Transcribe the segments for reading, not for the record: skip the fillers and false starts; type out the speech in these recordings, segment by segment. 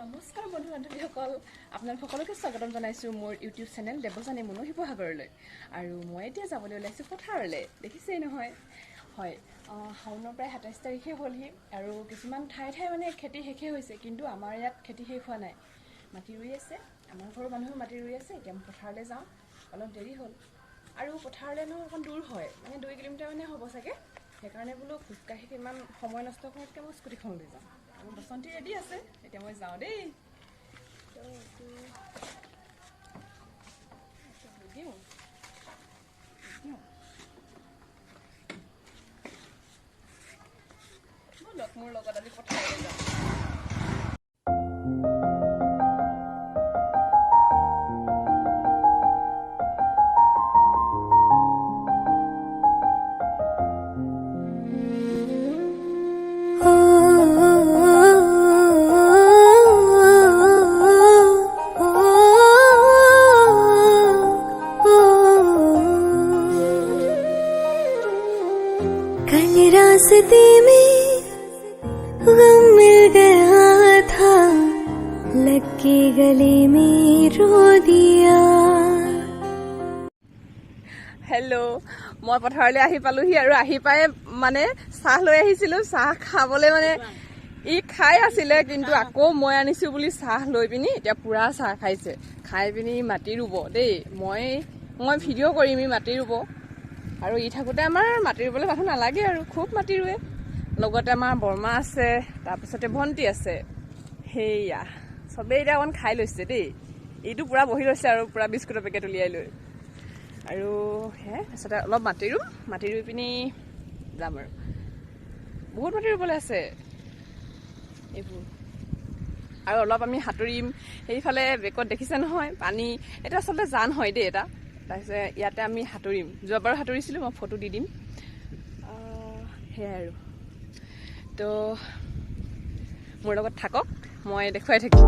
নমস্কাৰ বন্ধু বান্ধৱীসকল আপোনালোক সকলোকে স্বাগতম জনাইছোঁ মোৰ ইউটিউব চেনেল দেৱজানী মনো শিৱসাগৰলৈ আৰু মই এতিয়া যাবলৈ ওলাইছোঁ পথাৰলৈ দেখিছেই নহয় হয় শাওনৰ প্ৰায় ২৭ তাৰিখে হ'লহি আৰু কিছুমান ঠাই মানে খেতি শেষে হৈছে কিন্তু আমাৰ ইয়াত খেতি শেষ হোৱা নাই মাটি ৰুই আছে আমাৰ ঘৰৰ মানুহেও মাটি ৰুই আছে এতিয়া মই পথাৰলৈ যাওঁ অলপ দেৰি হ'ল আৰু পথাৰলৈ অকণ দূৰ হয় মানে 2 কিলোমিটাৰ মানে হ'ব চাগে সেইকাৰণে বোলো খোজকাঢ়ি ইমান সময় নষ্ট কৰাতকৈ মই স্কুটিখন লৈ যাওঁ আৰু বসন্তী ৰেডি আছে এতিয়া মই যাওঁ দেই মোৰ লগত আজি পথাৰলৈ যাওঁ रास्ते में गम मिल गया था लग के गले में रो दिया হেল্ল' মই পথাৰলৈ আহি পালোহি আৰু আহি পাই মানে চাহ লৈ আহিছিলোঁ চাহ খাবলৈ মানে ই খাই আছিলে কিন্তু আকৌ মই আনিছোঁ বুলি চাহ লৈ পিনি এতিয়া পূৰা চাহ খাইছে খাই পিনি মাটি ৰুব দেই মই ভিডিঅ' কৰিম ই মাটি ৰুব আৰু ই থাকোঁতে আমাৰ মাটি ৰুবলৈ মানুহ নালাগে আৰু খুব মাটি ৰুৱে লগতে আমাৰ বৰমা আছে তাৰপিছতে ভণ্টি আছে সেয়া চবেই এতিয়া অকণ খাই লৈছে দেই এইটো পূৰা বহি লৈছে আৰু পূৰা বিস্কুটৰ পেকেট উলিয়াই লৈ আৰু সেয়াই তাৰপিছতে অলপ মাটি ৰুই পিনি যাম আৰু বহুত মাটি ৰুবলৈ আছে এইবোৰ আৰু অলপ আমি সাঁতুৰিম সেইফালে বেকত দেখিছে নহয় পানী এটা আচলতে জান হয় দেই এটা তাৰপিছত ইয়াতে আমি সাঁতুৰিম যোৱাবাৰো সাঁতুৰিছিলোঁ মই ফটো দি দিম সেয়াই আৰু তো মোৰ লগত থাকক মই দেখুৱাই থাকিম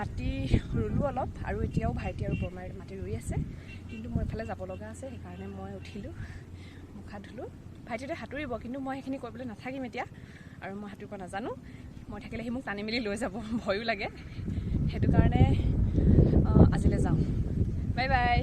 মাটি ৰুলোঁ অলপ, আৰু এতিয়াও ভাইটি আৰু বৰমাই মাটি ৰুই আছে, কিন্তু মই এফালে যাব লগা আছে, সেইকাৰণে মই উঠিলোঁ, মুখ হাত ধুলোঁ। ভাইটিতে সাঁতুৰিব, কিন্তু মই সেইখিনি কৰিবলৈ নাথাকিম এতিয়া, আৰু মই সাঁতুৰিব নাজানো। মই থাকিলে সি মোক টানি মেলি লৈ যাব, ভয়ো লাগে। সেইটো কাৰণে আজিলৈ যাওঁ। Bye bye.